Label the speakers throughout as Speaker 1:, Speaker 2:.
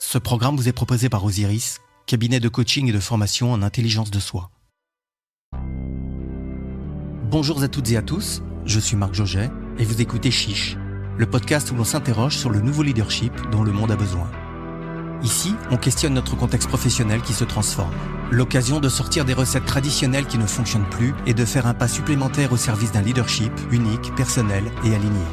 Speaker 1: Ce programme vous est proposé par Osiris, cabinet de coaching et de formation en intelligence de soi. Bonjour à toutes et à tous, je suis Marc Joget et vous écoutez Chiche, le podcast où l'on s'interroge sur le nouveau leadership dont le monde a besoin. Ici, on questionne notre contexte professionnel qui se transforme. L'occasion de sortir des recettes traditionnelles qui ne fonctionnent plus et de faire un pas supplémentaire au service d'un leadership unique, personnel et aligné.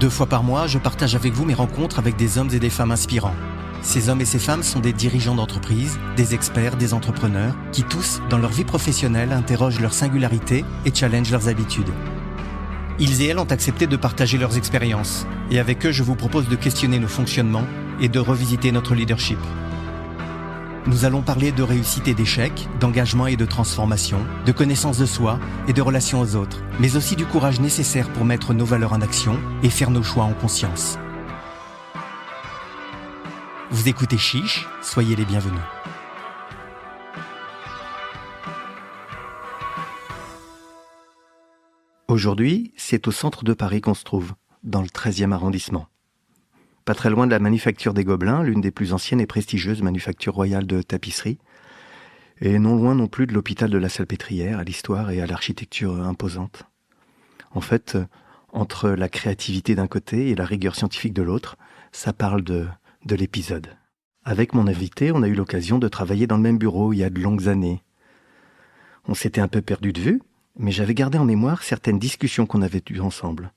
Speaker 1: 2 fois par mois, je partage avec vous mes rencontres avec des hommes et des femmes inspirants. Ces hommes et ces femmes sont des dirigeants d'entreprise, des experts, des entrepreneurs, qui tous, dans leur vie professionnelle, interrogent leur singularité et challengent leurs habitudes. Ils et elles ont accepté de partager leurs expériences, et avec eux, je vous propose de questionner nos fonctionnements et de revisiter notre leadership. Nous allons parler de réussite et d'échec, d'engagement et de transformation, de connaissance de soi et de relations aux autres, mais aussi du courage nécessaire pour mettre nos valeurs en action et faire nos choix en conscience. Vous écoutez Chiche, soyez les bienvenus. Aujourd'hui, c'est au centre de Paris qu'on se trouve, dans le 13e arrondissement. Pas très loin de la Manufacture des Gobelins, l'une des plus anciennes et prestigieuses manufactures royales de tapisserie, et non loin non plus de l'hôpital de la Salpêtrière, à l'histoire et à l'architecture imposante. En fait, entre la créativité d'un côté et la rigueur scientifique de l'autre, ça parle de l'épisode. Avec mon invité, on a eu l'occasion de travailler dans le même bureau il y a de longues années. On s'était un peu perdu de vue, mais j'avais gardé en mémoire certaines discussions qu'on avait eues ensemble.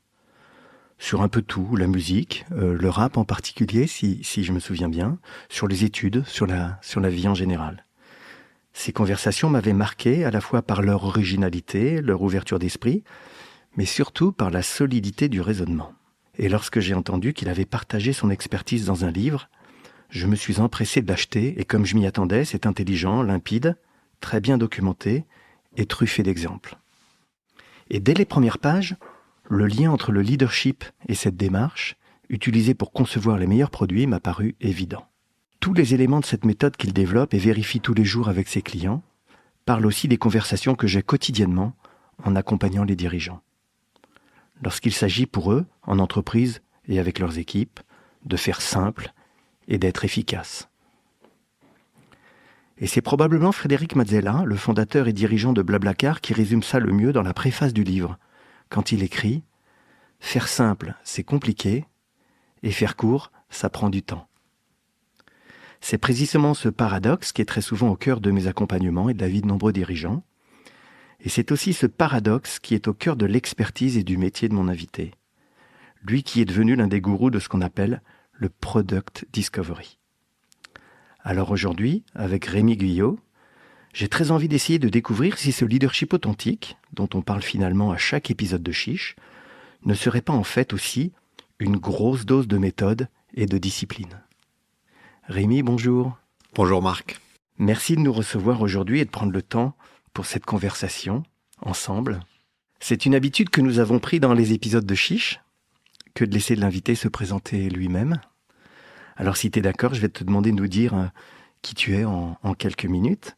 Speaker 1: Sur un peu tout, la musique, le rap en particulier, si je me souviens bien, sur les études, sur la vie en général. Ces conversations m'avaient marqué à la fois par leur originalité, leur ouverture d'esprit, mais surtout par la solidité du raisonnement. Et lorsque j'ai entendu qu'il avait partagé son expertise dans un livre, je me suis empressé de l'acheter, et comme je m'y attendais, c'est intelligent, limpide, très bien documenté et truffé d'exemples. Et dès les premières pages, le lien entre le leadership et cette démarche, utilisée pour concevoir les meilleurs produits, m'a paru évident. Tous les éléments de cette méthode qu'il développe et vérifie tous les jours avec ses clients parlent aussi des conversations que j'ai quotidiennement en accompagnant les dirigeants. Lorsqu'il s'agit pour eux, en entreprise et avec leurs équipes, de faire simple et d'être efficace. Et c'est probablement Frédéric Mazzella, le fondateur et dirigeant de Blablacar, qui résume ça le mieux dans la préface du livre, quand il écrit « Faire simple, c'est compliqué, et faire court, ça prend du temps ». C'est précisément ce paradoxe qui est très souvent au cœur de mes accompagnements et de la vie de nombreux dirigeants. Et c'est aussi ce paradoxe qui est au cœur de l'expertise et du métier de mon invité. Lui qui est devenu l'un des gourous de ce qu'on appelle le Product Discovery. Alors aujourd'hui, avec Rémi Guyot, j'ai très envie d'essayer de découvrir si ce leadership authentique, dont on parle finalement à chaque épisode de Chiche, ne serait pas en fait aussi une grosse dose de méthode et de discipline. Rémi, bonjour.
Speaker 2: Bonjour Marc.
Speaker 1: Merci de nous recevoir aujourd'hui et de prendre le temps pour cette conversation ensemble. C'est une habitude que nous avons pris dans les épisodes de Chiche, que de laisser l'invité se présenter lui-même. Alors si tu es d'accord, je vais te demander de nous dire qui tu es en quelques minutes.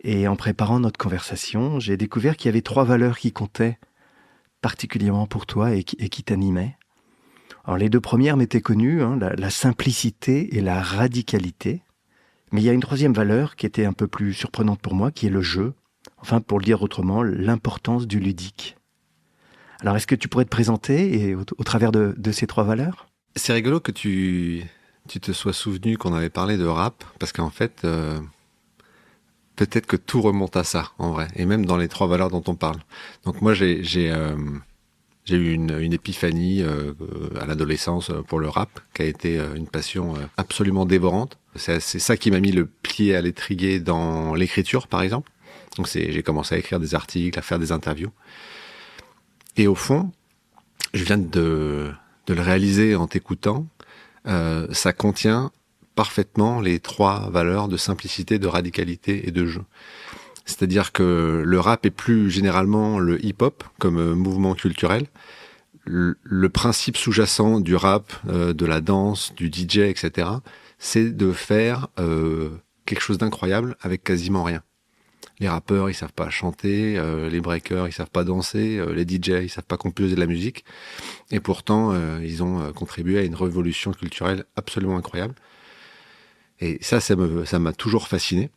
Speaker 1: Et en préparant notre conversation, j'ai découvert qu'il y avait 3 valeurs qui comptaient particulièrement pour toi et qui t'animaient. Alors les 2 premières m'étaient connues, la simplicité et la radicalité. Mais il y a une 3e valeur qui était un peu plus surprenante pour moi, qui est le jeu. Enfin, pour le dire autrement, l'importance du ludique. Alors est-ce que tu pourrais te présenter et au travers de ces 3 valeurs ?
Speaker 2: C'est rigolo que tu te sois souvenu qu'on avait parlé de rap, parce qu'en fait... peut-être que tout remonte à ça, en vrai, et même dans les 3 valeurs dont on parle. Donc moi, j'ai eu une épiphanie à l'adolescence pour le rap, qui a été une passion absolument dévorante. C'est ça qui m'a mis le pied à l'étrier dans l'écriture, par exemple. Donc j'ai commencé à écrire des articles, à faire des interviews. Et au fond, je viens de le réaliser en t'écoutant, ça contient parfaitement les 3 valeurs de simplicité, de radicalité et de jeu. C'est-à-dire que le rap est plus généralement le hip-hop comme mouvement culturel. Le principe sous-jacent du rap, de la danse, du DJ, etc., c'est de faire quelque chose d'incroyable avec quasiment rien. Les rappeurs, ils savent pas chanter, les breakers, ils savent pas danser, les DJ, ils savent pas composer de la musique. Et pourtant, ils ont contribué à une révolution culturelle absolument incroyable. Et ça m'a toujours fasciné.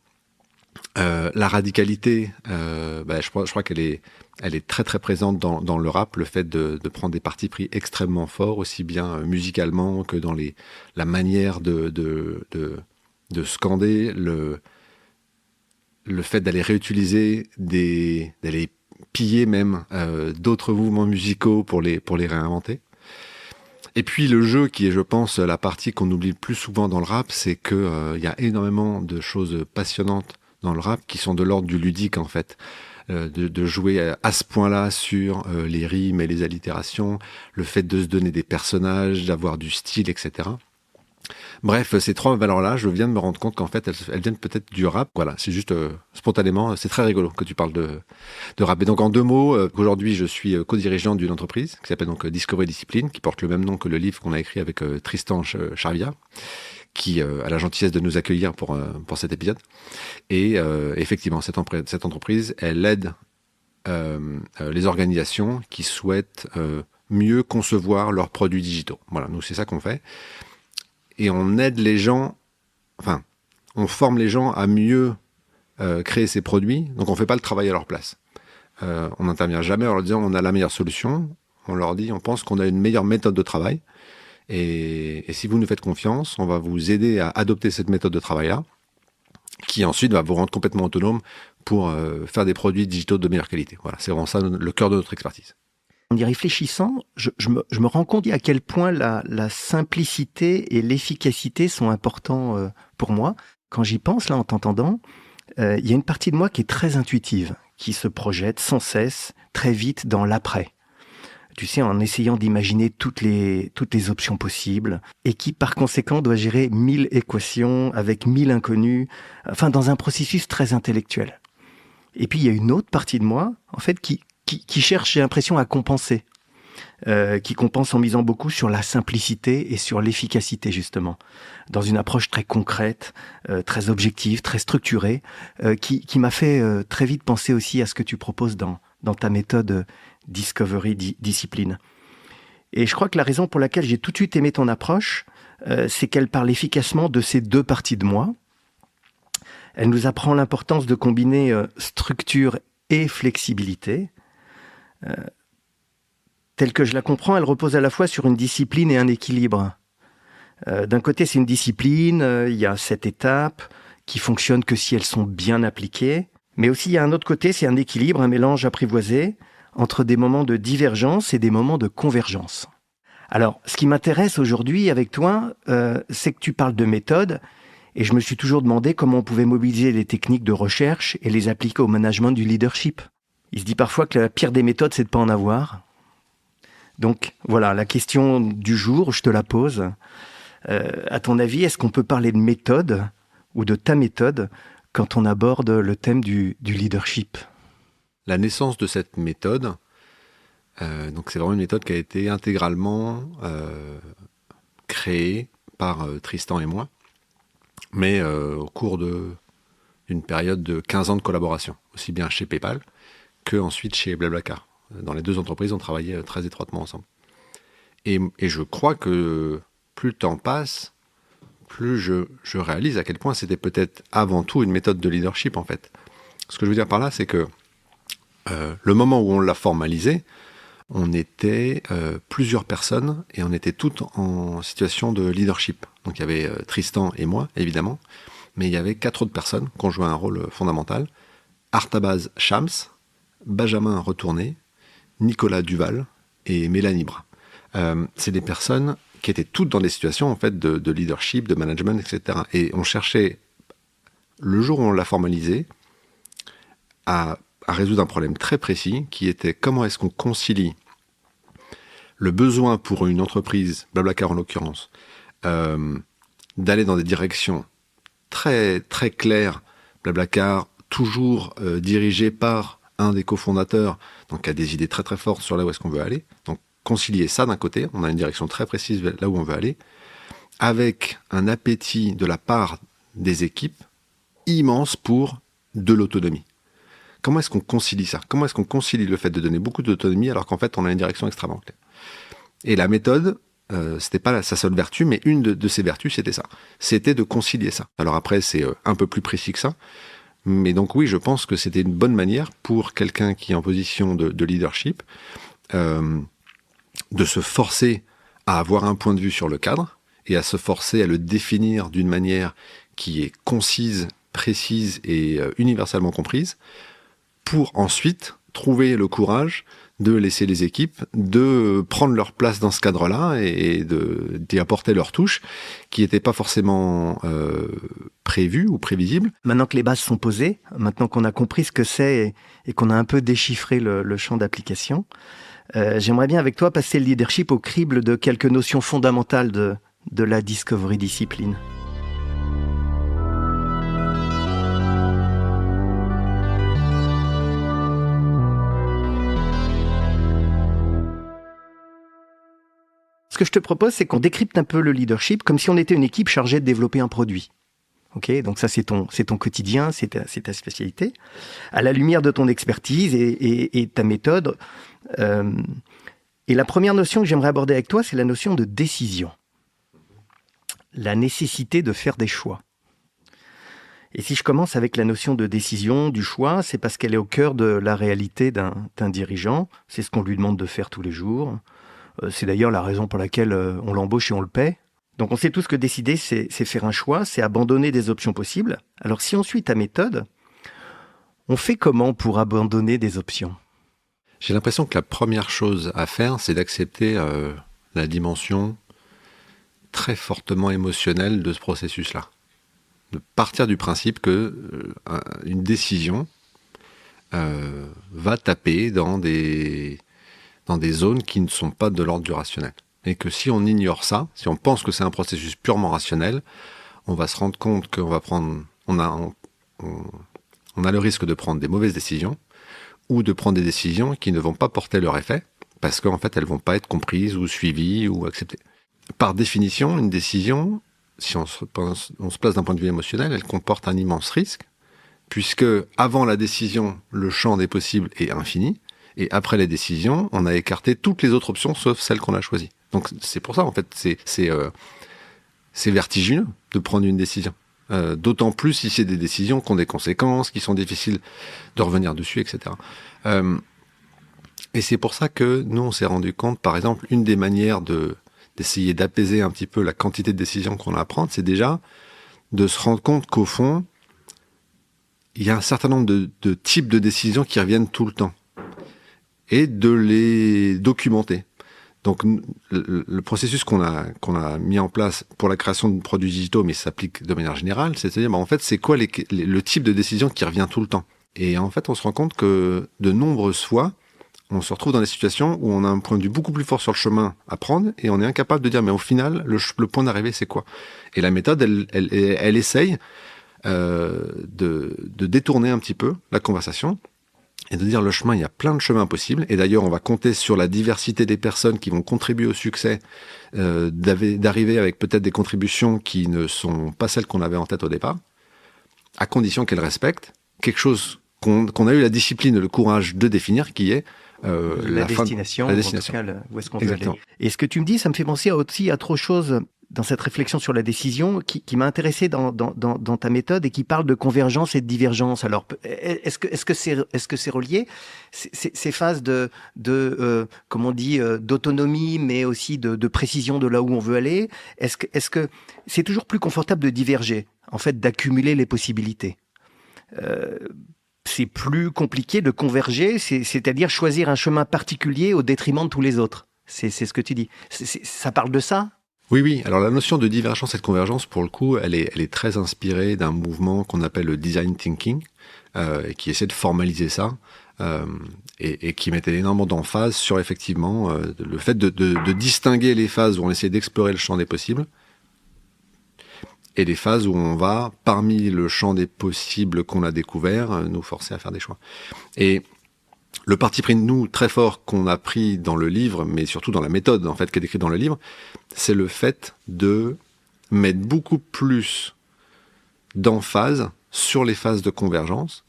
Speaker 2: La radicalité, je crois qu'elle est très très présente dans le rap, le fait de prendre des partis pris extrêmement forts, aussi bien musicalement que dans la manière de scander, le fait d'aller réutiliser d'aller piller même d'autres mouvements musicaux pour les réinventer. Et puis le jeu qui est, je pense, la partie qu'on oublie le plus souvent dans le rap, c'est que y a énormément de choses passionnantes dans le rap qui sont de l'ordre du ludique en fait. De jouer à ce point-là sur les rimes et les allitérations, le fait de se donner des personnages, d'avoir du style, etc. Bref, ces trois valeurs-là, je viens de me rendre compte qu'en fait, elles viennent peut-être du rap. Voilà, c'est juste spontanément, c'est très rigolo que tu parles de rap. Et donc en 2 mots, aujourd'hui, je suis co-dirigeant d'une entreprise qui s'appelle donc Discovery Discipline, qui porte le même nom que le livre qu'on a écrit avec Tristan Charvia, qui a la gentillesse de nous accueillir pour cet épisode. Et effectivement, cette entreprise, elle aide les organisations qui souhaitent mieux concevoir leurs produits digitaux. Voilà, nous c'est ça qu'on fait. Et on aide les gens, on forme les gens à mieux créer ces produits. Donc on fait pas le travail à leur place. On n'intervient jamais en leur disant on a la meilleure solution. On leur dit on pense qu'on a une meilleure méthode de travail. Et si vous nous faites confiance, on va vous aider à adopter cette méthode de travail-là, qui ensuite va vous rendre complètement autonome pour faire des produits digitaux de meilleure qualité. Voilà, c'est vraiment ça le cœur de notre expertise.
Speaker 1: En y réfléchissant, je me rends compte à quel point la simplicité et l'efficacité sont importants pour moi. Quand j'y pense, là, en t'entendant, il y a une partie de moi qui est très intuitive, qui se projette sans cesse, très vite dans l'après. Tu sais, en essayant d'imaginer toutes les options possibles, et qui, par conséquent, doit gérer 1000 équations avec 1000 inconnus, enfin, dans un processus très intellectuel. Et puis, il y a une autre partie de moi, en fait, qui cherche, j'ai l'impression, à compenser. Qui compense en misant beaucoup sur la simplicité et sur l'efficacité, justement. Dans une approche très concrète, très objective, très structurée, qui m'a fait très vite penser aussi à ce que tu proposes dans ta méthode Discovery Discipline. Et je crois que la raison pour laquelle j'ai tout de suite aimé ton approche, c'est qu'elle parle efficacement de ces 2 parties de moi. Elle nous apprend l'importance de combiner structure et flexibilité. Telle que je la comprends, elle repose à la fois sur une discipline et un équilibre. D'un côté, c'est une discipline, il y a 7 étapes qui fonctionnent que si elles sont bien appliquées. Mais aussi, il y a un autre côté, c'est un équilibre, un mélange apprivoisé entre des moments de divergence et des moments de convergence. Alors, ce qui m'intéresse aujourd'hui avec toi, c'est que tu parles de méthode, et je me suis toujours demandé comment on pouvait mobiliser les techniques de recherche et les appliquer au management du leadership. Il se dit parfois que la pire des méthodes, c'est de ne pas en avoir. Donc voilà, la question du jour, je te la pose. À ton avis, est-ce qu'on peut parler de méthode ou de ta méthode quand on aborde le thème du leadership ?
Speaker 2: La naissance de cette méthode, donc c'est vraiment une méthode qui a été intégralement créée par Tristan et moi, mais au cours d'une période de 15 ans de collaboration, aussi bien chez PayPal que ensuite chez Blablacar. Dans les 2 entreprises, on travaillait très étroitement ensemble. Et je crois que plus le temps passe, plus je réalise à quel point c'était peut-être avant tout une méthode de leadership en fait. Ce que je veux dire par là, c'est que le moment où on l'a formalisé, on était plusieurs personnes et on était toutes en situation de leadership. Donc il y avait Tristan et moi, évidemment, mais il y avait 4 autres personnes qui ont joué un rôle fondamental. Artabaz Shams, Benjamin Retourné, Nicolas Duval et Mélanie Bras. C'est des personnes qui étaient toutes dans des situations en fait de leadership, de management, etc. Et on cherchait, le jour où on l'a formalisé, à résoudre un problème très précis qui était comment est-ce qu'on concilie le besoin pour une entreprise, Blablacar en l'occurrence, d'aller dans des directions très, très claires. Blablacar, toujours dirigé par un des cofondateurs, donc qui a des idées très très fortes sur là où est-ce qu'on veut aller. Donc concilier ça d'un côté, on a une direction très précise là où on veut aller, avec un appétit de la part des équipes immense pour de l'autonomie. Comment est-ce qu'on concilie ça ? Comment est-ce qu'on concilie le fait de donner beaucoup d'autonomie alors qu'en fait on a une direction extrêmement claire ? Et la méthode, c'était pas sa seule vertu, mais une de ses vertus, c'était ça. C'était de concilier ça. Alors après, c'est un peu plus précis que ça. Mais donc oui, je pense que c'était une bonne manière pour quelqu'un qui est en position de leadership de se forcer à avoir un point de vue sur le cadre et à se forcer à le définir d'une manière qui est concise, précise et universellement comprise, pour ensuite trouver le courage de laisser les équipes de prendre leur place dans ce cadre-là et d'y apporter leur touche, qui n'était pas forcément prévue ou prévisible.
Speaker 1: Maintenant que les bases sont posées, maintenant qu'on a compris ce que c'est et qu'on a un peu déchiffré le champ d'application, j'aimerais bien avec toi passer le leadership au crible de quelques notions fondamentales de la Discovery Discipline. Ce que je te propose, c'est qu'on décrypte un peu le leadership comme si on était une équipe chargée de développer un produit. Ok, donc ça c'est ton quotidien, c'est ta spécialité. À la lumière de ton expertise et ta méthode. Et la première notion que j'aimerais aborder avec toi, c'est la notion de décision. La nécessité de faire des choix. Et si je commence avec la notion de décision, du choix, c'est parce qu'elle est au cœur de la réalité d'un dirigeant. C'est ce qu'on lui demande de faire tous les jours. C'est d'ailleurs la raison pour laquelle on l'embauche et on le paie. Donc on sait tous que décider, c'est faire un choix, c'est abandonner des options possibles. Alors si on suit ta méthode, on fait comment pour abandonner des options ?
Speaker 2: J'ai l'impression que la première chose à faire, c'est d'accepter la dimension très fortement émotionnelle de ce processus-là. De partir du principe que une décision va taper dans des zones qui ne sont pas de l'ordre du rationnel. Et que si on ignore ça, si on pense que c'est un processus purement rationnel, on va se rendre compte qu'on va on a le risque de prendre des mauvaises décisions ou de prendre des décisions qui ne vont pas porter leur effet parce qu'en fait elles vont pas être comprises ou suivies ou acceptées. Par définition, une décision, si on se place d'un point de vue émotionnel, elle comporte un immense risque puisque avant la décision, le champ des possibles est infini. Et après les décisions, on a écarté toutes les autres options sauf celles qu'on a choisies. Donc c'est pour ça en fait, c'est vertigineux de prendre une décision. D'autant plus si c'est des décisions qui ont des conséquences, qui sont difficiles de revenir dessus, etc. Et c'est pour ça que nous on s'est rendu compte, par exemple, une des manières d'essayer d'apaiser un petit peu la quantité de décisions qu'on a à prendre, c'est déjà de se rendre compte qu'au fond, il y a un certain nombre de types de décisions qui reviennent tout le temps. Et de les documenter. Donc le processus qu'on a mis en place pour la création de produits digitaux, mais ça s'applique de manière générale, c'est-à-dire en fait c'est quoi le type de décision qui revient tout le temps. Et en fait on se rend compte que de nombreuses fois on se retrouve dans des situations où on a un point de vue beaucoup plus fort sur le chemin à prendre et on est incapable de dire mais au final le point d'arrivée c'est quoi. Et la méthode elle essaye de détourner un petit peu la conversation et de dire le chemin, il y a plein de chemins possibles. Et d'ailleurs, on va compter sur la diversité des personnes qui vont contribuer au succès, d'arriver avec peut-être des contributions qui ne sont pas celles qu'on avait en tête au départ, à condition qu'elles respectent quelque chose qu'on a eu la discipline et le courage de définir, qui est
Speaker 1: la destination. En tout cas, où est-ce qu'on veut aller. Et ce que tu me dis, ça me fait penser aussi à autre chose dans cette réflexion sur la décision qui m'a intéressé dans ta méthode et qui parle de convergence et de divergence. Alors, est-ce que c'est relié ces phases comment on dit, d'autonomie, mais aussi de précision de là où on veut aller? Est-ce que c'est toujours plus confortable de diverger, en fait, d'accumuler les possibilités? C'est plus compliqué de converger, c'est-à-dire choisir un chemin particulier au détriment de tous les autres. C'est ce que tu dis. Ça parle de ça?
Speaker 2: Oui. Alors la notion de divergence et de convergence, pour le coup, elle est très inspirée d'un mouvement qu'on appelle le design thinking, qui essaie de formaliser ça et qui mettait énormément d'emphase sur effectivement le fait de distinguer les phases où on essaie d'explorer le champ des possibles et les phases où on va, parmi le champ des possibles qu'on a découvert, nous forcer à faire des choix. Et le parti pris de nous très fort qu'on a pris dans le livre, mais surtout dans la méthode en fait qui est décrite dans le livre, c'est le fait de mettre beaucoup plus d'emphase sur les phases de convergence,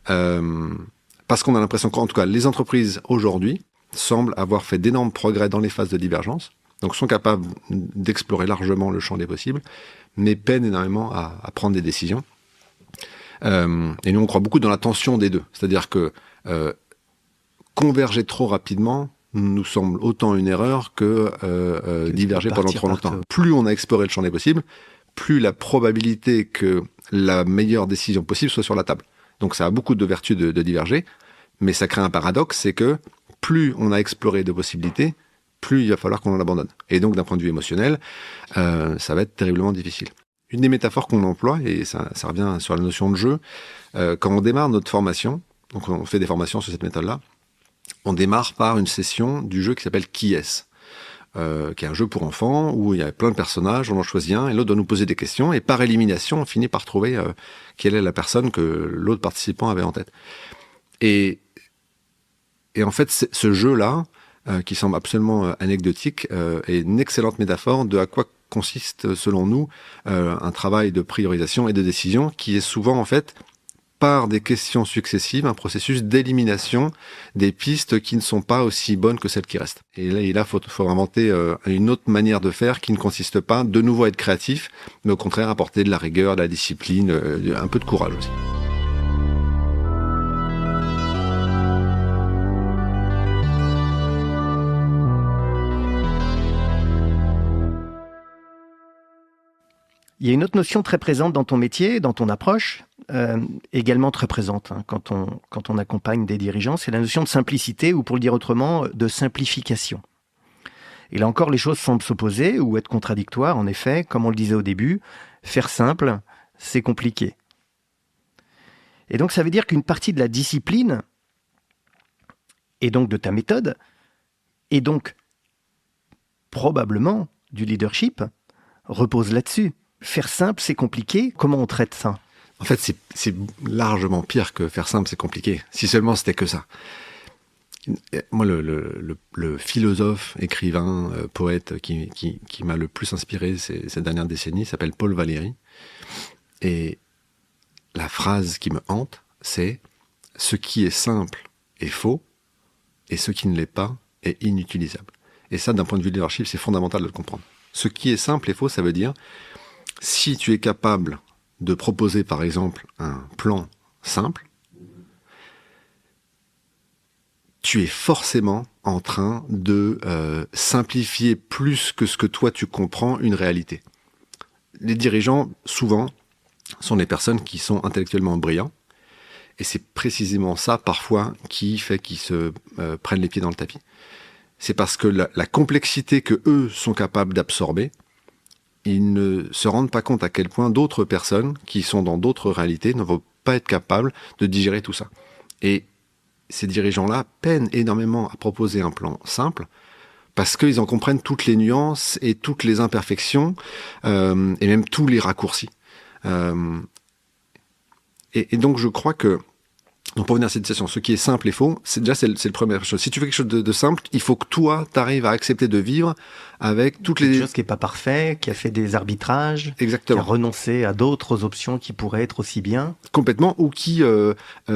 Speaker 2: parce qu'on a l'impression qu'en tout cas les entreprises aujourd'hui semblent avoir fait d'énormes progrès dans les phases de divergence. donc sont capables d'explorer largement le champ des possibles, mais peinent énormément à prendre des décisions. Et nous, on croit beaucoup dans la tension des deux. C'est-à-dire que converger trop rapidement nous semble autant une erreur que diverger pendant trop longtemps. Plus on a exploré le champ des possibles, plus la probabilité que la meilleure décision possible soit sur la table. Donc ça a beaucoup de vertus de diverger, mais ça crée un paradoxe, c'est que plus on a exploré de possibilités, plus il va falloir qu'on en abandonne. Et donc d'un point de vue émotionnel, ça va être terriblement difficile. Une des métaphores qu'on emploie, et ça revient sur la notion de jeu, quand on démarre notre formation, donc on fait des formations sur cette méthode-là, on démarre par une session du jeu qui s'appelle Qui est-ce ? Qui est un jeu pour enfants où il y a plein de personnages, on en choisit un et l'autre doit nous poser des questions et par élimination, on finit par trouver quelle est la personne que l'autre participant avait en tête. Et en fait, ce jeu-là, qui semble absolument anecdotique, est une excellente métaphore de à quoi consiste, selon nous, un travail de priorisation et de décision qui est souvent, en fait, par des questions successives, un processus d'élimination des pistes qui ne sont pas aussi bonnes que celles qui restent. Et là, il faut inventer une autre manière de faire qui ne consiste pas de nouveau à être créatif, mais au contraire apporter de la rigueur, de la discipline, un peu de courage aussi.
Speaker 1: Il y a une autre notion très présente dans ton métier, dans ton approche, également très présente quand on accompagne des dirigeants, c'est la notion de simplicité ou, pour le dire autrement, de simplification. Et là encore, les choses semblent s'opposer ou être contradictoires. En effet, comme on le disait au début, faire simple, c'est compliqué. Et donc ça veut dire qu'une partie de la discipline, et donc de ta méthode, et donc probablement du leadership, repose là-dessus. Faire simple, c'est compliqué. Comment on traite ça ?
Speaker 2: En fait, c'est largement pire que faire simple, c'est compliqué. Si seulement c'était que ça. Moi, le philosophe, écrivain, poète qui m'a le plus inspiré ces dernières décennies s'appelle Paul Valéry. Et la phrase qui me hante, c'est « Ce qui est simple est faux, et ce qui ne l'est pas est inutilisable ». Et ça, d'un point de vue leadership, c'est fondamental de le comprendre. Ce qui est simple et faux, ça veut dire si tu es capable de proposer, par exemple, un plan simple, tu es forcément en train de simplifier plus que ce que toi tu comprends une réalité. Les dirigeants, souvent, sont des personnes qui sont intellectuellement brillants, et c'est précisément ça, parfois, qui fait qu'ils se prennent les pieds dans le tapis. C'est parce que la complexité que eux sont capables d'absorber, ils ne se rendent pas compte à quel point d'autres personnes qui sont dans d'autres réalités ne vont pas être capables de digérer tout ça. Et ces dirigeants-là peinent énormément à proposer un plan simple parce qu'ils en comprennent toutes les nuances et toutes les imperfections et même tous les raccourcis. Et donc je crois que, donc pour revenir à cette situation, ce qui est simple et faux, c'est la première chose. Si tu fais quelque chose de simple, il faut que toi, tu arrives à accepter de vivre avec toutes
Speaker 1: quelque chose qui n'est pas parfait, qui a fait des arbitrages,
Speaker 2: exactement,
Speaker 1: qui a renoncé à d'autres options qui pourraient être aussi bien.
Speaker 2: Complètement, ou qui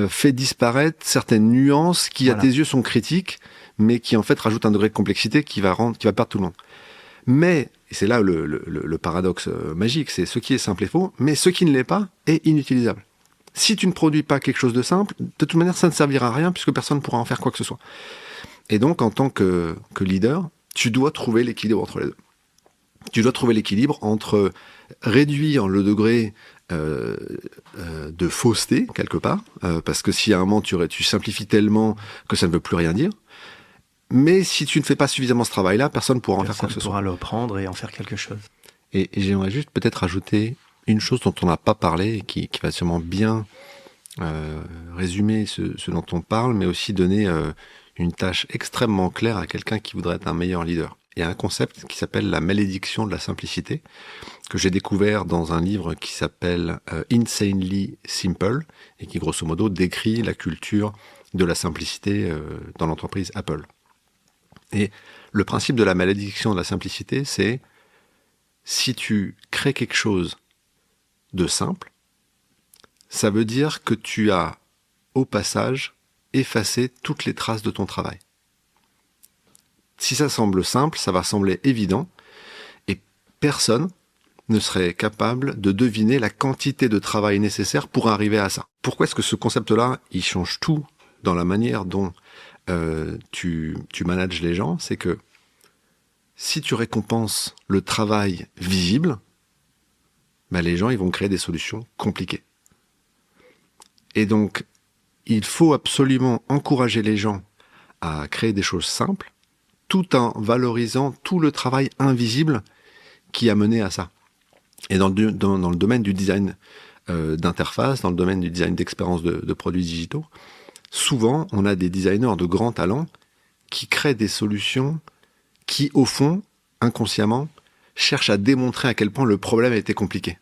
Speaker 2: fait disparaître certaines nuances qui, voilà, à tes yeux, sont critiques, mais qui en fait rajoutent un degré de complexité qui va perdre tout le monde. Mais, et c'est là le paradoxe magique, c'est ce qui est simple et faux, mais ce qui ne l'est pas est inutilisable. Si tu ne produis pas quelque chose de simple, de toute manière, ça ne servira à rien puisque personne ne pourra en faire quoi que ce soit. Et donc, en tant que leader, tu dois trouver l'équilibre entre les deux. Tu dois trouver l'équilibre entre réduire le degré de fausseté, quelque part, parce que si à un moment tu simplifies tellement que ça ne veut plus rien dire, mais si tu ne fais pas suffisamment ce travail-là, personne ne pourra en faire quoi que ce soit.
Speaker 1: Personne ne pourra le prendre et en faire quelque chose.
Speaker 2: Et j'aimerais juste peut-être ajouter une chose dont on n'a pas parlé et qui va sûrement bien résumer ce dont on parle, mais aussi donner une tâche extrêmement claire à quelqu'un qui voudrait être un meilleur leader. Il y a un concept qui s'appelle la malédiction de la simplicité, que j'ai découvert dans un livre qui s'appelle Insanely Simple, et qui grosso modo décrit la culture de la simplicité dans l'entreprise Apple. Et le principe de la malédiction de la simplicité, c'est si tu crées quelque chose de simple, ça veut dire que tu as, au passage, effacé toutes les traces de ton travail. Si ça semble simple, ça va sembler évident, et personne ne serait capable de deviner la quantité de travail nécessaire pour arriver à ça. Pourquoi est-ce que ce concept-là, il change tout dans la manière dont tu manages les gens? C'est que si tu récompenses le travail visible, ben les gens ils vont créer des solutions compliquées. Et donc, il faut absolument encourager les gens à créer des choses simples, tout en valorisant tout le travail invisible qui a mené à ça. Et dans le domaine du design d'interface, dans le domaine du design d'expérience de produits digitaux, souvent, on a des designers de grand talent qui créent des solutions qui, au fond, inconsciemment, cherchent à démontrer à quel point le problème a été compliqué.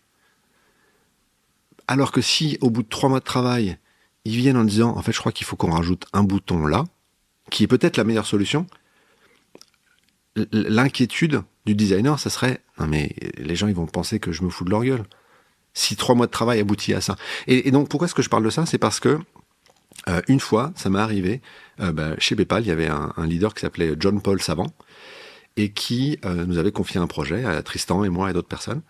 Speaker 2: Alors que si, au bout de 3 mois de travail, ils viennent en disant « En fait, je crois qu'il faut qu'on rajoute un bouton là », qui est peut-être la meilleure solution, l'inquiétude du designer, ça serait « Non mais les gens, ils vont penser que je me fous de leur gueule. » Si 3 mois de travail aboutit à ça. Et donc, pourquoi est-ce que je parle de ça? C'est parce que une fois, ça m'est arrivé, chez PayPal, il y avait un leader qui s'appelait John-Paul Savant et qui nous avait confié un projet à Tristan et moi et d'autres personnes.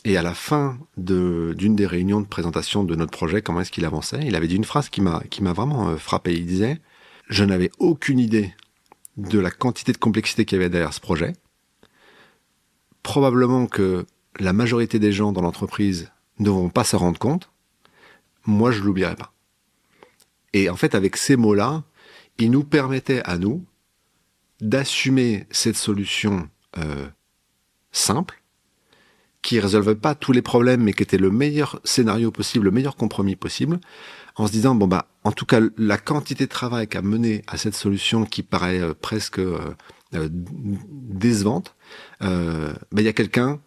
Speaker 2: Et à la fin d'une des réunions de présentation de notre projet, comment est-ce qu'il avançait, il avait dit une phrase qui m'a vraiment frappé. Il disait « Je n'avais aucune idée de la quantité de complexité qu'il y avait derrière ce projet. Probablement que la majorité des gens dans l'entreprise ne vont pas s'en rendre compte. Moi, je ne l'oublierai pas. » Et en fait, avec ces mots-là, il nous permettait à nous d'assumer cette solution simple, qui ne résolvait pas tous les problèmes, mais qui était le meilleur scénario possible, le meilleur compromis possible, en se disant, en tout cas, la quantité de travail qu'a mené à cette solution qui paraît presque décevante, il y a quelqu'un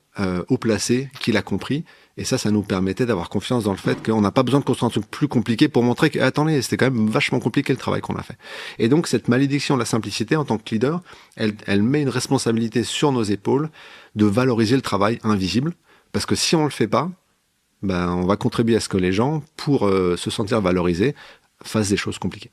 Speaker 2: haut placé qui l'a compris. Et ça nous permettait d'avoir confiance dans le fait qu'on n'a pas besoin de construire un truc plus compliqué pour montrer que, attendez, c'était quand même vachement compliqué le travail qu'on a fait. Et donc, cette malédiction de la simplicité, en tant que leader, elle met une responsabilité sur nos épaules de valoriser le travail invisible. Parce que si on le fait pas, on va contribuer à ce que les gens, pour se sentir valorisés, fassent des choses compliquées.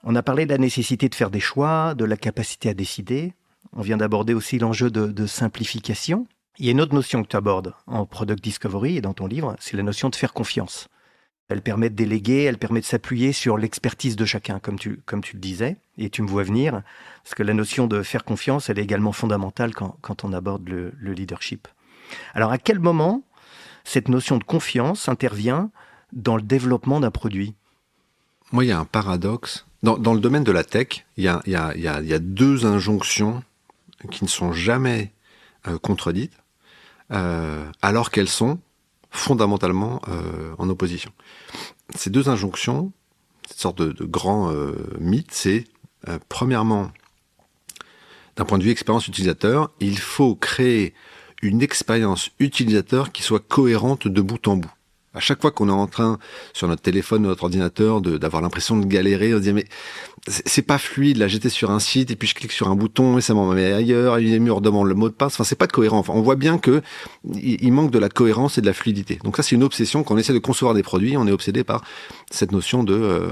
Speaker 1: On a parlé de la nécessité de faire des choix, de la capacité à décider. On vient d'aborder aussi l'enjeu de simplification. Il y a une autre notion que tu abordes en Product Discovery et dans ton livre, c'est la notion de faire confiance. Elle permet de déléguer, elle permet de s'appuyer sur l'expertise de chacun, comme tu le disais, et tu me vois venir, parce que la notion de faire confiance, elle est également fondamentale quand on aborde le leadership. Alors, à quel moment cette notion de confiance intervient dans le développement d'un produit?
Speaker 2: Moi, il y a un paradoxe. Dans le domaine de la tech, il y a 2 injonctions qui ne sont jamais contredites, alors qu'elles sont fondamentalement en opposition. Ces 2 injonctions, cette sorte de grand mythe, c'est premièrement, d'un point de vue expérience utilisateur, il faut créer une expérience utilisateur qui soit cohérente de bout en bout. À chaque fois qu'on est en train, sur notre téléphone, notre ordinateur, d'avoir l'impression de galérer, on se dit mais c'est pas fluide, là j'étais sur un site et puis je clique sur un bouton et ça m'en met ailleurs, et il me redemande le mot de passe, enfin c'est pas de cohérent. Enfin, on voit bien que il manque de la cohérence et de la fluidité. Donc ça c'est une obsession, quand on essaie de concevoir des produits, on est obsédé par cette notion de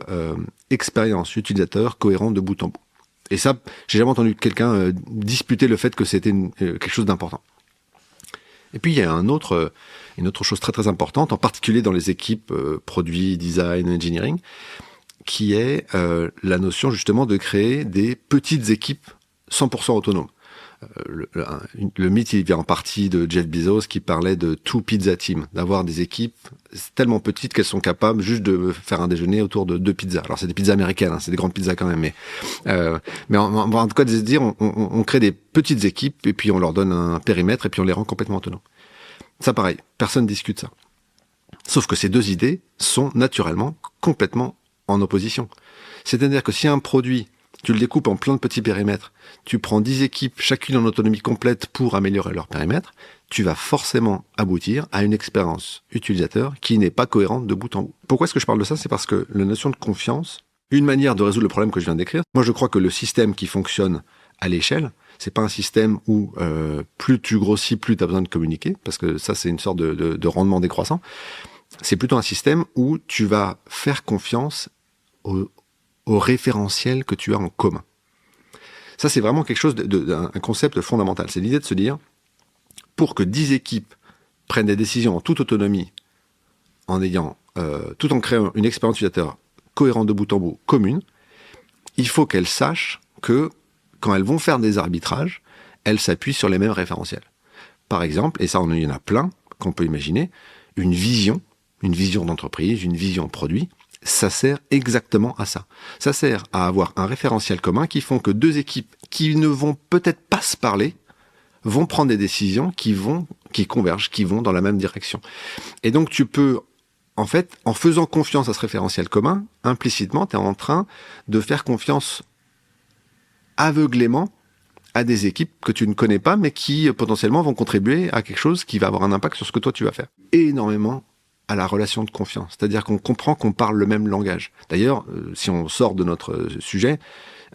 Speaker 2: expérience utilisateur cohérente de bout en bout. Et ça, j'ai jamais entendu quelqu'un disputer le fait que c'était quelque chose d'important. Et puis il y a une autre chose très très importante, en particulier dans les équipes produits, design, engineering, qui est la notion justement de créer des petites équipes 100% autonomes. Le mythe, il vient en partie de Jeff Bezos qui parlait de 2 pizza teams, d'avoir des équipes tellement petites qu'elles sont capables juste de faire un déjeuner autour de 2 pizzas. Alors c'est des pizzas américaines, hein, c'est des grandes pizzas quand même, mais en tout cas de se dire on crée des petites équipes et puis on leur donne un périmètre et puis on les rend complètement autonomes. Ça pareil, personne discute ça. Sauf que ces 2 idées sont naturellement complètement en opposition. C'est-à-dire que si un produit, tu le découpes en plein de petits périmètres, tu prends 10 équipes, chacune en autonomie complète pour améliorer leur périmètre, tu vas forcément aboutir à une expérience utilisateur qui n'est pas cohérente de bout en bout. Pourquoi est-ce que je parle de ça? C'est parce que la notion de confiance, une manière de résoudre le problème que je viens de décrire, moi je crois que le système qui fonctionne à l'échelle. C'est pas un système où plus tu grossis, plus tu as besoin de communiquer, parce que ça, c'est une sorte de rendement décroissant. C'est plutôt un système où tu vas faire confiance au référentiel que tu as en commun. Ça, c'est vraiment quelque chose un concept fondamental. C'est l'idée de se dire, pour que 10 équipes prennent des décisions en toute autonomie, tout en créant une expérience utilisateur cohérente de bout en bout, commune, il faut qu'elles sachent que quand elles vont faire des arbitrages, elles s'appuient sur les mêmes référentiels. Par exemple, et ça il y en a plein qu'on peut imaginer, une vision d'entreprise, une vision produit, ça sert exactement à ça. Ça sert à avoir un référentiel commun qui font que deux équipes qui ne vont peut-être pas se parler vont prendre des décisions qui convergent, qui vont dans la même direction. Et donc tu peux, en fait, en faisant confiance à ce référentiel commun, implicitement, tu es en train de faire confiance aveuglément à des équipes que tu ne connais pas, mais qui potentiellement vont contribuer à quelque chose qui va avoir un impact sur ce que toi tu vas faire. Énormément à la relation de confiance. C'est-à-dire qu'on comprend qu'on parle le même langage. D'ailleurs, si on sort de notre sujet,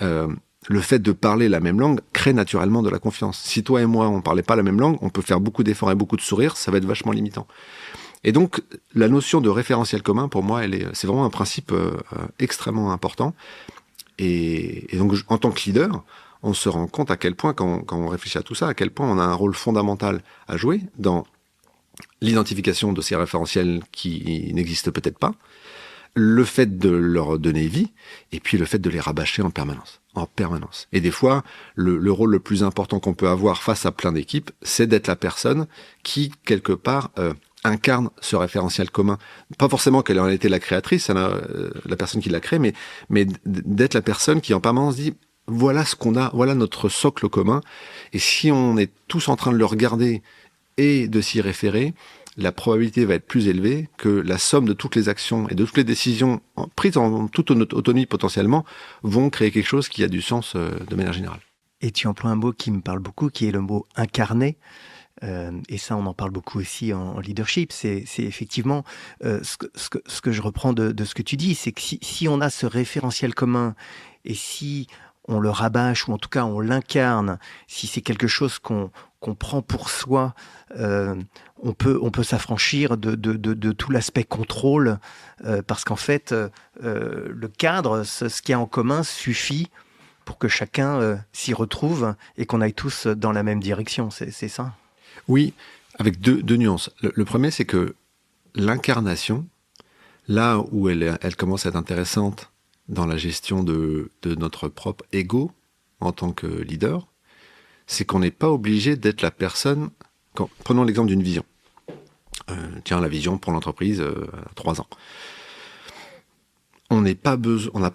Speaker 2: le fait de parler la même langue crée naturellement de la confiance. Si toi et moi, on parlait pas la même langue, on peut faire beaucoup d'efforts et beaucoup de sourires, ça va être vachement limitant. Et donc, la notion de référentiel commun, pour moi, c'est vraiment un principe extrêmement important. Et donc, en tant que leader, on se rend compte à quel point, quand on réfléchit à tout ça, à quel point on a un rôle fondamental à jouer dans l'identification de ces référentiels qui n'existent peut-être pas, le fait de leur donner vie, et puis le fait de les rabâcher en permanence. Et des fois, le rôle le plus important qu'on peut avoir face à plein d'équipes, c'est d'être la personne qui, quelque part, incarne ce référentiel commun. Pas forcément qu'elle en ait été la créatrice, la personne qui l'a créé, mais d'être la personne qui en permanence dit voilà ce qu'on a, voilà notre socle commun, et si on est tous en train de le regarder et de s'y référer, la probabilité va être plus élevée que la somme de toutes les actions et de toutes les décisions prises en toute autonomie potentiellement vont créer quelque chose qui a du sens de manière générale.
Speaker 1: Et tu emploies un mot qui me parle beaucoup, qui est le mot incarné. Et ça, on en parle beaucoup aussi en leadership. C'est effectivement ce que je reprends de ce que tu dis, c'est que si on a ce référentiel commun et si on le rabâche ou en tout cas on l'incarne, si c'est quelque chose qu'on prend pour soi, on peut s'affranchir de tout l'aspect contrôle parce qu'en fait, le cadre, ce qu'il y a en commun suffit pour que chacun s'y retrouve et qu'on aille tous dans la même direction. C'est ça ?
Speaker 2: Oui, avec deux nuances. Le premier, c'est que l'incarnation, là où elle commence à être intéressante dans la gestion de notre propre ego en tant que leader, c'est qu'on n'est pas obligé d'être la personne... Prenons l'exemple d'une vision. La vision pour l'entreprise à 3 ans. On n'a pas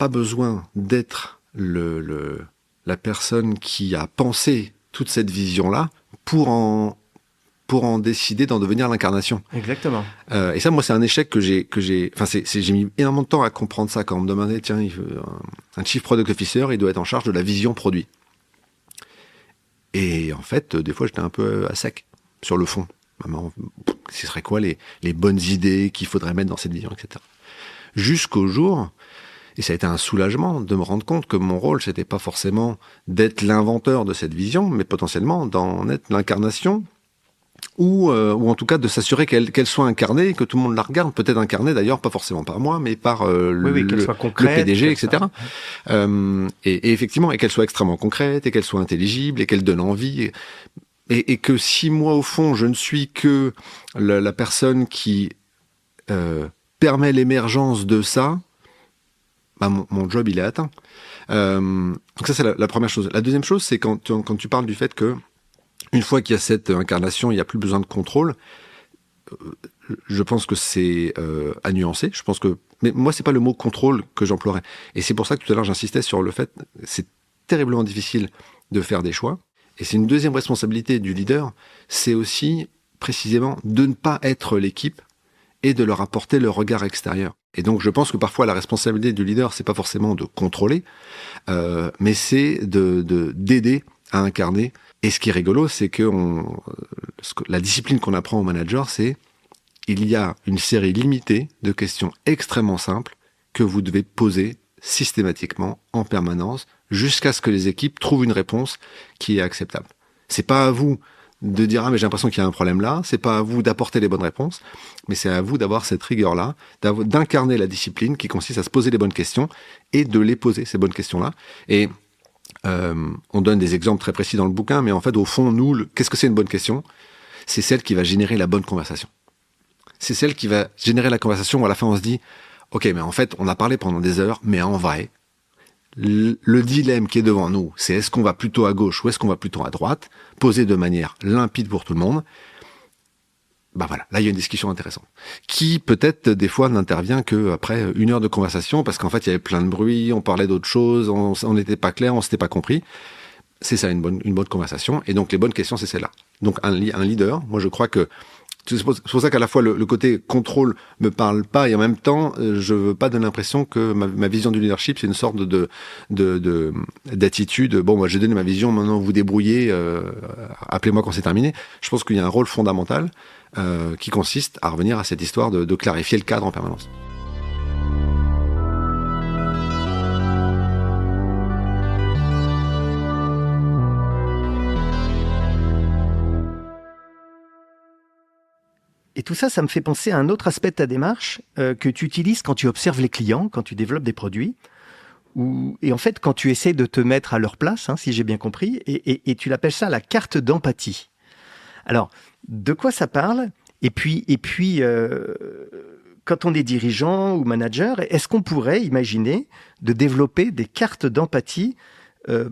Speaker 2: besoin d'être la personne qui a pensé toute cette vision-là pour en décider d'en devenir l'incarnation.
Speaker 1: Exactement.
Speaker 2: Et ça, moi, c'est un échec que j'ai mis énormément de temps à comprendre ça quand on me demandait, tiens, un Chief Product Officer, il doit être en charge de la vision produit. Et en fait, des fois, j'étais un peu à sec sur le fond. Ce serait quoi les bonnes idées qu'il faudrait mettre dans cette vision, etc. Jusqu'au jour, et ça a été un soulagement de me rendre compte que mon rôle, c'était pas forcément d'être l'inventeur de cette vision, mais potentiellement d'en être l'incarnation, ou en tout cas de s'assurer qu'elle soit incarnée, que tout le monde la regarde, peut-être incarnée d'ailleurs, pas forcément par moi, mais par
Speaker 1: qu'elle soit concrète,
Speaker 2: le PDG, etc. Et effectivement, et qu'elle soit extrêmement concrète, et qu'elle soit intelligible, et qu'elle donne envie, et que si moi, au fond, je ne suis que la personne qui permet l'émergence de ça, bah, mon job, il est atteint. Donc ça, c'est la première chose. La deuxième chose, c'est quand tu parles du fait que une fois qu'il y a cette incarnation, il n'y a plus besoin de contrôle. Je pense que c'est à nuancer. Mais moi, c'est pas le mot contrôle que j'emploierais. Et c'est pour ça que tout à l'heure, j'insistais sur le fait que c'est terriblement difficile de faire des choix. Et c'est une deuxième responsabilité du leader, c'est aussi précisément de ne pas être l'équipe et de leur apporter le regard extérieur. Et donc, je pense que parfois, la responsabilité du leader, c'est pas forcément de contrôler, mais c'est d'aider à incarner. Et ce qui est rigolo, c'est que la discipline qu'on apprend au manager, c'est il y a une série limitée de questions extrêmement simples que vous devez poser systématiquement, en permanence, jusqu'à ce que les équipes trouvent une réponse qui est acceptable. C'est pas à vous de dire, ah, mais j'ai l'impression qu'il y a un problème là. C'est pas à vous d'apporter les bonnes réponses, mais c'est à vous d'avoir cette rigueur-là, d'incarner la discipline qui consiste à se poser les bonnes questions et de les poser, ces bonnes questions-là. Et on donne des exemples très précis dans le bouquin, mais en fait, au fond, qu'est-ce que c'est une bonne question? C'est celle qui va générer la bonne conversation. C'est celle qui va générer la conversation où à la fin on se dit, ok, mais en fait, on a parlé pendant des heures, mais en vrai, le dilemme qui est devant nous, c'est est-ce qu'on va plutôt à gauche ou est-ce qu'on va plutôt à droite, posé de manière limpide pour tout le monde. Bah voilà, là il y a une discussion intéressante, qui peut-être des fois n'intervient que après 1 heure de conversation, parce qu'en fait il y avait plein de bruit, on parlait d'autres choses, on n'était pas clair, on s'était pas compris. C'est ça une bonne conversation, et donc les bonnes questions c'est celle-là. Donc un leader, moi je crois que c'est pour ça qu'à la fois le côté contrôle me parle pas, et en même temps je veux pas donner l'impression que ma vision du leadership c'est une sorte d'attitude. Bon, moi j'ai donné ma vision, maintenant vous débrouillez, appelez-moi quand c'est terminé. Je pense qu'il y a un rôle fondamental qui consiste à revenir à cette histoire de clarifier le cadre en permanence.
Speaker 1: Et tout ça, ça me fait penser à un autre aspect de ta démarche que tu utilises quand tu observes les clients, quand tu développes des produits. Et en fait, quand tu essaies de te mettre à leur place, si j'ai bien compris, et tu l'appelles ça la carte d'empathie. Alors, de quoi ça parle ? Et puis, quand on est dirigeant ou manager, est-ce qu'on pourrait imaginer de développer des cartes d'empathie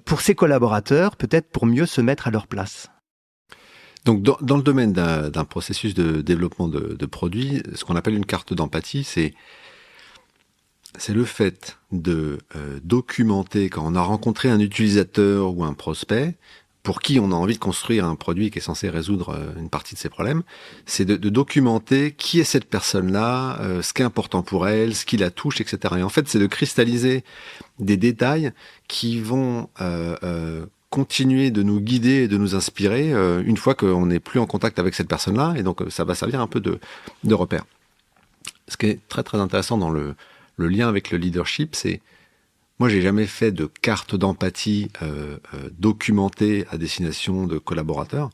Speaker 1: pour ses collaborateurs, peut-être pour mieux se mettre à leur place ?
Speaker 2: Donc, dans le domaine d'un processus de développement de produits, ce qu'on appelle une carte d'empathie, c'est le fait de documenter quand on a rencontré un utilisateur ou un prospect pour qui on a envie de construire un produit qui est censé résoudre une partie de ses problèmes, c'est de documenter qui est cette personne-là, ce qui est important pour elle, ce qui la touche, etc. Et en fait, c'est de cristalliser des détails qui vont continuer de nous guider et de nous inspirer une fois qu'on n'est plus en contact avec cette personne-là, et donc ça va servir un peu de repère. Ce qui est très très intéressant dans le lien avec le leadership, c'est moi j'ai jamais fait de carte d'empathie documentée à destination de collaborateurs.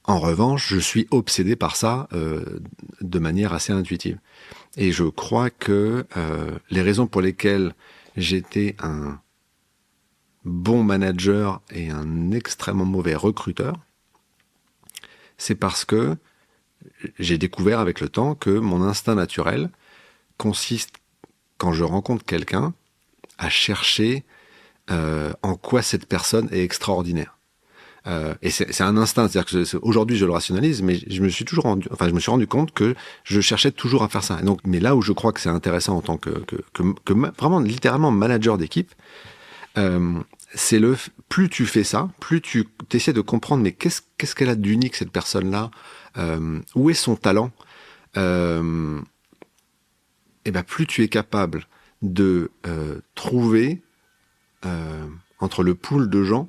Speaker 2: En revanche, je suis obsédé par ça de manière assez intuitive. Et je crois que les raisons pour lesquelles j'étais un bon manager et un extrêmement mauvais recruteur, c'est parce que j'ai découvert avec le temps que mon instinct naturel consiste, quand je rencontre quelqu'un, à chercher en quoi cette personne est extraordinaire. Et c'est un instinct, c'est-à-dire que aujourd'hui je le rationalise, mais je me suis rendu compte que je cherchais toujours à faire ça. Et donc, mais là où je crois que c'est intéressant en tant que vraiment littéralement manager d'équipe, c'est plus tu fais ça, plus tu essaies de comprendre mais qu'est-ce qu'elle a d'unique cette personne-là, où est son talent, et ben plus tu es capable de trouver entre le pool de gens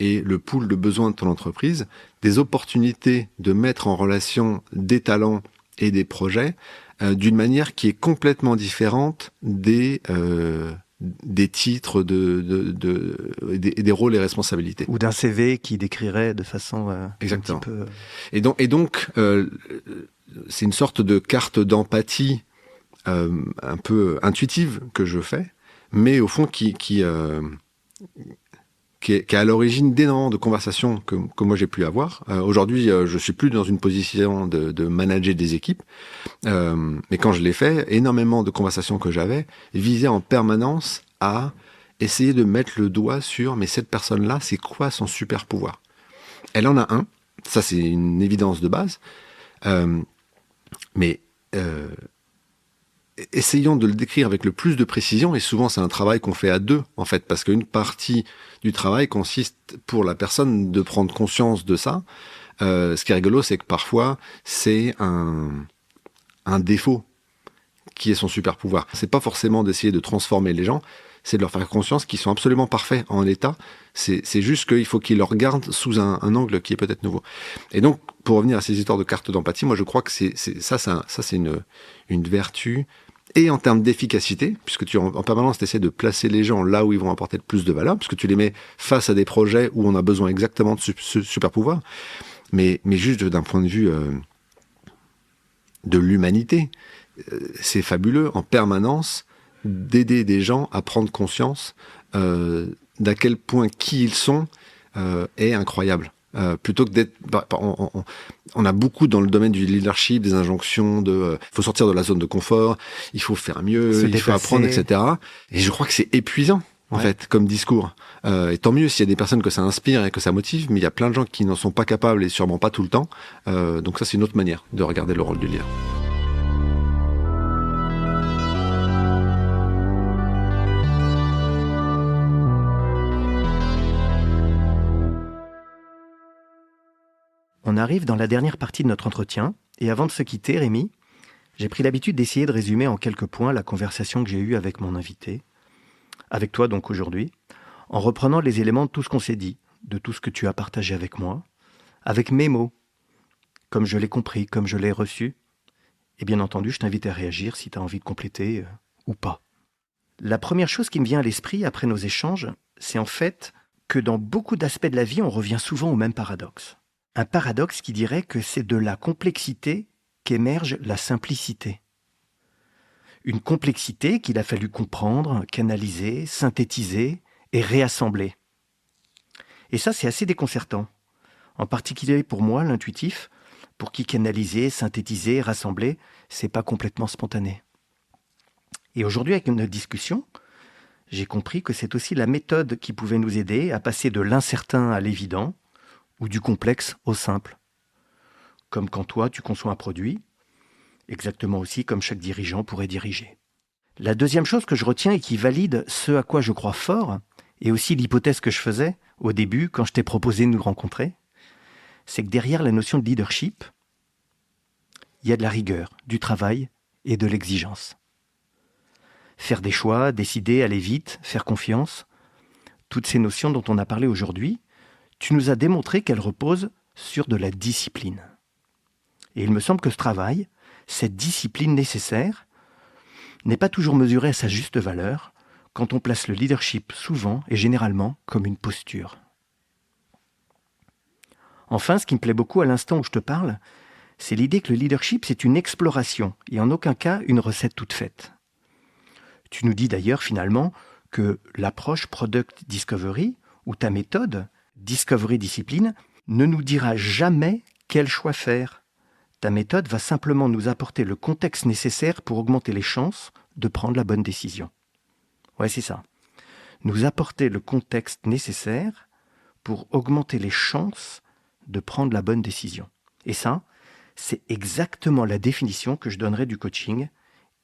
Speaker 2: et le pool de besoins de ton entreprise des opportunités de mettre en relation des talents et des projets d'une manière qui est complètement différente des titres, des rôles et responsabilités.
Speaker 1: Ou d'un CV qui décrirait de façon
Speaker 2: exactement.
Speaker 1: Un petit peu...
Speaker 2: Et donc c'est une sorte de carte d'empathie un peu intuitive que je fais, mais au fond qui est à l'origine d'énormément de conversations que moi j'ai pu avoir. Aujourd'hui, je suis plus dans une position de manager des équipes, mais quand je l'ai fait, énormément de conversations que j'avais visaient en permanence à essayer de mettre le doigt sur mais cette personne-là, c'est quoi son super pouvoir ? Elle en a un, ça c'est une évidence de base, mais essayons de le décrire avec le plus de précision, et souvent c'est un travail qu'on fait à deux, en fait, parce qu'une partie du travail consiste pour la personne de prendre conscience de ça. Ce qui est rigolo, c'est que parfois, c'est un défaut qui est son super pouvoir. C'est pas forcément d'essayer de transformer les gens, c'est de leur faire conscience qu'ils sont absolument parfaits en l'état. C'est juste qu'il faut qu'ils le regardent sous un angle qui est peut-être nouveau. Et donc, pour revenir à ces histoires de carte d'empathie, moi je crois que c'est une vertu et en termes d'efficacité, puisque tu en permanence tu essaies de placer les gens là où ils vont apporter le plus de valeur, puisque tu les mets face à des projets où on a besoin exactement de super pouvoirs, mais juste d'un point de vue de l'humanité, c'est fabuleux en permanence d'aider des gens à prendre conscience d'à quel point qui ils sont est incroyable. Plutôt que d'être... on a beaucoup dans le domaine du leadership, des injonctions de faut sortir de la zone de confort, il faut faire mieux, il faut apprendre, etc. Et je crois que c'est épuisant, en fait, comme discours. Et tant mieux s'il y a des personnes que ça inspire et que ça motive, mais il y a plein de gens qui n'en sont pas capables et sûrement pas tout le temps. Donc ça, c'est une autre manière de regarder le rôle du leader.
Speaker 1: On arrive dans la dernière partie de notre entretien, et avant de se quitter, Rémi, j'ai pris l'habitude d'essayer de résumer en quelques points la conversation que j'ai eue avec mon invité, avec toi donc aujourd'hui, en reprenant les éléments de tout ce qu'on s'est dit, de tout ce que tu as partagé avec moi, avec mes mots, comme je l'ai compris, comme je l'ai reçu, et bien entendu, je t'invite à réagir si tu as envie de compléter ou pas. La première chose qui me vient à l'esprit après nos échanges, c'est en fait que dans beaucoup d'aspects de la vie, on revient souvent au même paradoxe. Un paradoxe qui dirait que c'est de la complexité qu'émerge la simplicité. Une complexité qu'il a fallu comprendre, canaliser, synthétiser et réassembler. Et ça, c'est assez déconcertant. En particulier pour moi, l'intuitif, pour qui canaliser, synthétiser, rassembler, c'est pas complètement spontané. Et aujourd'hui, avec notre discussion, j'ai compris que c'est aussi la méthode qui pouvait nous aider à passer de l'incertain à l'évident, ou du complexe au simple. Comme quand toi, tu conçois un produit, exactement aussi comme chaque dirigeant pourrait diriger. La deuxième chose que je retiens et qui valide ce à quoi je crois fort, et aussi l'hypothèse que je faisais au début quand je t'ai proposé de nous rencontrer, c'est que derrière la notion de leadership, il y a de la rigueur, du travail et de l'exigence. Faire des choix, décider, aller vite, faire confiance, toutes ces notions dont on a parlé aujourd'hui, tu nous as démontré qu'elle repose sur de la discipline. Et il me semble que ce travail, cette discipline nécessaire, n'est pas toujours mesurée à sa juste valeur quand on place le leadership souvent et généralement comme une posture. Enfin, ce qui me plaît beaucoup à l'instant où je te parle, c'est l'idée que le leadership, c'est une exploration et en aucun cas une recette toute faite. Tu nous dis d'ailleurs finalement que l'approche Product Discovery ou ta méthode Discovery Discipline ne nous dira jamais quel choix faire. Ta méthode va simplement nous apporter le contexte nécessaire pour augmenter les chances de prendre la bonne décision. Ouais, c'est ça. Nous apporter le contexte nécessaire pour augmenter les chances de prendre la bonne décision. Et ça, c'est exactement la définition que je donnerais du coaching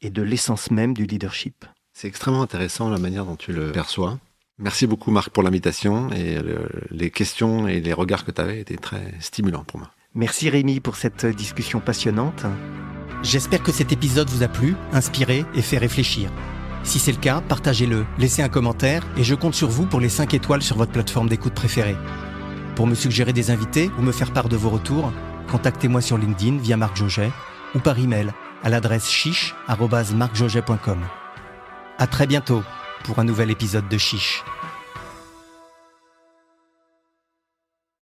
Speaker 1: et de l'essence même du leadership.
Speaker 2: C'est extrêmement intéressant la manière dont tu le perçois. Merci beaucoup Marc pour l'invitation et les questions et les regards que tu avais étaient très stimulants pour moi.
Speaker 1: Merci Rémi pour cette discussion passionnante.
Speaker 3: J'espère que cet épisode vous a plu, inspiré et fait réfléchir. Si c'est le cas, partagez-le, laissez un commentaire et je compte sur vous pour les 5 étoiles sur votre plateforme d'écoute préférée. Pour me suggérer des invités ou me faire part de vos retours, contactez-moi sur LinkedIn via Marc Joget ou par email à l'adresse chiche@marcjoget.com. À très bientôt pour un nouvel épisode de Chiche.